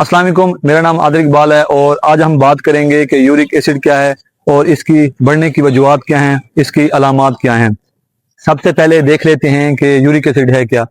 السلام علیکم، میرا نام عادل اقبال ہے اور آج ہم بات کریں گے کہ یورک ایسڈ کیا ہے اور اس کی بڑھنے کی وجوہات کیا ہیں، اس کی علامات کیا ہیں۔ سب سے پہلے دیکھ لیتے ہیں کہ یورک ایسڈ ہے کیا۔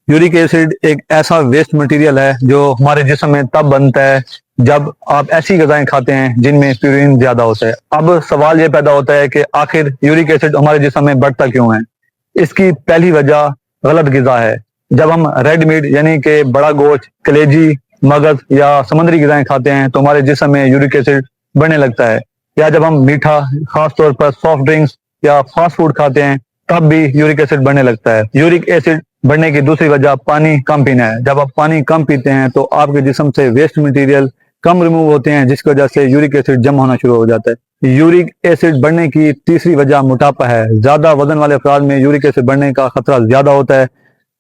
یورک ایسڈ ایک ایسا ویسٹ مٹیریل ہے جو ہمارے جسم میں تب بنتا ہے جب آپ ایسی غذائیں کھاتے ہیں جن میں پیورین زیادہ ہوتا ہے۔ اب سوال یہ پیدا ہوتا ہے کہ آخر یورک ایسڈ ہمارے جسم میں بڑھتا کیوں ہے؟ اس کی پہلی وجہ غلط غذا ہے۔ جب ہم ریڈ میٹ یعنی کہ بڑا گوشت، کلیجی، مغز یا سمندری غذائیں کھاتے ہیں تو ہمارے جسم میں یورک ایسڈ بڑھنے لگتا ہے، یا جب ہم میٹھا، خاص طور پر سافٹ ڈرنکس یا فاسٹ فوڈ کھاتے ہیں تب بھی یورک ایسڈ بڑھنے لگتا ہے۔ یورک ایسڈ بڑھنے کی دوسری وجہ پانی کم پینا ہے۔ جب آپ پانی کم پیتے ہیں تو آپ کے جسم سے ویسٹ مٹیریل کم ریموو ہوتے ہیں، جس کی وجہ سے یورک ایسڈ جمع ہونا شروع ہو جاتا ہے۔ یورک ایسڈ بڑھنے کی تیسری وجہ موٹاپا ہے۔ زیادہ وزن والے افراد میں یورک ایسڈ بڑھنے کا خطرہ زیادہ ہوتا ہے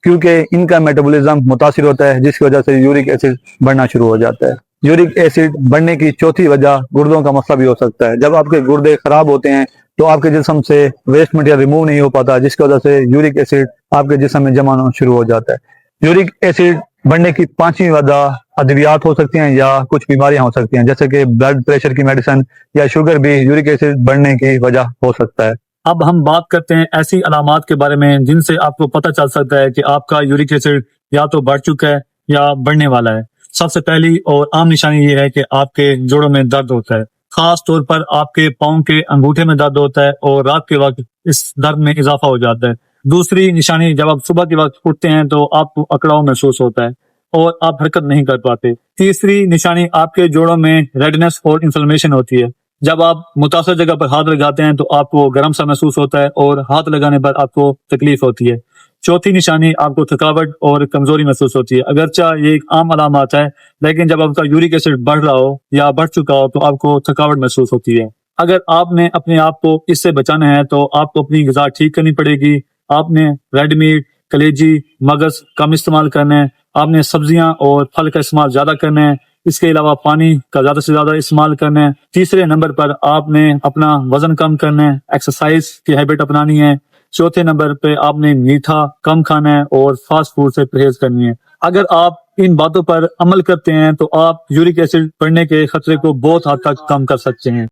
کیونکہ ان کا میٹابولزم متاثر ہوتا ہے، جس کی وجہ سے یورک ایسڈ بڑھنا شروع ہو جاتا ہے۔ یورک ایسڈ بڑھنے کی چوتھی وجہ گردوں کا مسئلہ بھی ہو سکتا ہے۔ جب آپ کے گردے خراب ہوتے ہیں تو آپ کے جسم سے ویسٹ مٹیریل ریموو نہیں ہو پاتا، جس کی وجہ سے یورک ایسڈ آپ کے جسم میں جمع ہونا شروع ہو جاتا ہے۔ یورک ایسڈ بڑھنے کی پانچویں وجہ ادویات ہو سکتی ہیں یا کچھ بیماریاں ہو سکتی ہیں، جیسے کہ بلڈ پریشر کی میڈیسن یا شوگر بھی یورک ایسڈ بڑھنے کی وجہ ہو سکتا ہے۔ اب ہم بات کرتے ہیں ایسی علامات کے بارے میں جن سے آپ کو پتہ چل سکتا ہے کہ آپ کا یورک ایسڈ یا تو بڑھ چکا ہے یا بڑھنے والا ہے۔ سب سے پہلی اور عام نشانی یہ ہے کہ آپ کے جوڑوں میں درد ہوتا ہے، خاص طور پر آپ کے پاؤں کے انگوٹھے میں درد ہوتا ہے اور رات کے وقت اس درد میں اضافہ ہو جاتا ہے۔ دوسری نشانی، جب آپ صبح کے وقت اٹھتے ہیں تو آپ کو اکڑاؤ محسوس ہوتا ہے اور آپ حرکت نہیں کر پاتے۔ تیسری نشانی، آپ کے جوڑوں میں ریڈنس اور انفلمیشن ہوتی ہے۔ جب آپ متاثر جگہ پر ہاتھ لگاتے ہیں تو آپ کو گرم سا محسوس ہوتا ہے اور ہاتھ لگانے پر آپ کو تکلیف ہوتی ہے۔ چوتھی نشانی، آپ کو تھکاوٹ اور کمزوری محسوس ہوتی ہے۔ اگرچہ یہ ایک عام علامات ہے، لیکن جب آپ کا یورک ایسڈ بڑھ رہا ہو یا بڑھ چکا ہو تو آپ کو تھکاوٹ محسوس ہوتی ہے۔ اگر آپ نے اپنے آپ کو اس سے بچانا ہے تو آپ کو اپنی غذا ٹھیک کرنی پڑے گی۔ آپ نے ریڈ میٹ، کلیجی، مغز کم استعمال کرنا ہے۔ آپ نے سبزیاں اور پھل کا استعمال زیادہ کرنا ہے۔ اس کے علاوہ پانی کا زیادہ سے زیادہ استعمال کرنا ہے۔ تیسرے نمبر پر آپ نے اپنا وزن کم کرنا ہے، ایکسرسائز کی ہیبٹ اپنانی ہے۔ چوتھے نمبر پہ آپ نے میٹھا کم کھانا ہے اور فاسٹ فوڈ سے پرہیز کرنی ہے۔ اگر آپ ان باتوں پر عمل کرتے ہیں تو آپ یورک ایسڈ بڑھنے کے خطرے کو بہت حد تک کم کر سکتے ہیں۔